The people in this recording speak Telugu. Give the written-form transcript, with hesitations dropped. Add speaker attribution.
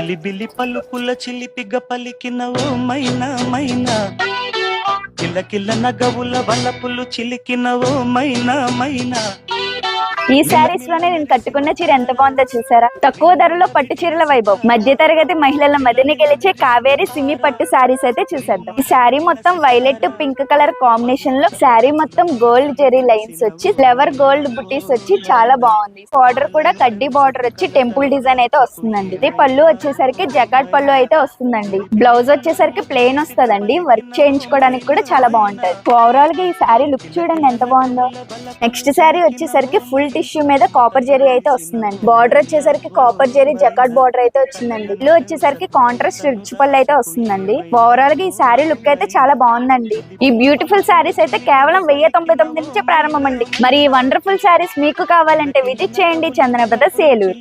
Speaker 1: బిలి పలుకుల చిలిపిగ పలికిన ఓ మైనా మైనా, కిల్ల కిల్ల నగవుల వలపులు చిలికిన ఓ మైనా మైనా.
Speaker 2: ఈ శారీస్ లోనే నేను కట్టుకున్న చీర ఎంత బాగుందో చూసారా. తక్కువ ధరలో పట్టు చీరల వైభవం, మధ్య తరగతి మహిళల మదిని గెలిచే కావేరి సిమి పట్టు శారీస్ అయితే చూసేద్దాం. ఈ శారీ మొత్తం వైలెట్ పింక్ కలర్ కాంబినేషన్ లో, శారీ మొత్తం గోల్డ్ జెరీ లైన్స్ వచ్చి ఫ్లవర్ గోల్డ్ బుటీస్ వచ్చి చాలా బాగుంది. బార్డర్ కూడా కడ్డీ బార్డర్ వచ్చి టెంపుల్ డిజైన్ అయితే వస్తుందండి. ఇది పళ్ళు వచ్చేసరికి జకాట్ పళ్ళు అయితే వస్తుందండి. బ్లౌజ్ వచ్చేసరికి ప్లెయిన్ వస్తుందండి. వర్క్ చేయించుకోవడానికి కూడా చాలా బాగుంటది. ఓవరాల్ గా ఈ శారీ లుక్ చూడండి ఎంత బాగుందో. నెక్స్ట్ శారీ వచ్చేసరికి ఫుల్ టిష్యూ మీద కాపర్ జెరీ అయితే వస్తుందండి. బార్డర్ వచ్చేసరికి కాపర్ జెరీ జకాట్ బార్డర్ అయితే వచ్చిందండి. ఇల్లు వచ్చేసరికి కాంట్రాస్ట్ రిచ్ పళ్ళు అయితే వస్తుందండి. ఓవరాల్ గా ఈ శారీ లుక్ అయితే చాలా బాగుందండి. ఈ బ్యూటిఫుల్ శారీస్ అయితే కేవలం 1099 నుంచే ప్రారంభం అండి. మరి ఈ వండర్ఫుల్ శారీస్ మీకు కావాలంటే విజిట్ చేయండి చందన బ్రదర్స్ ఏలూరు.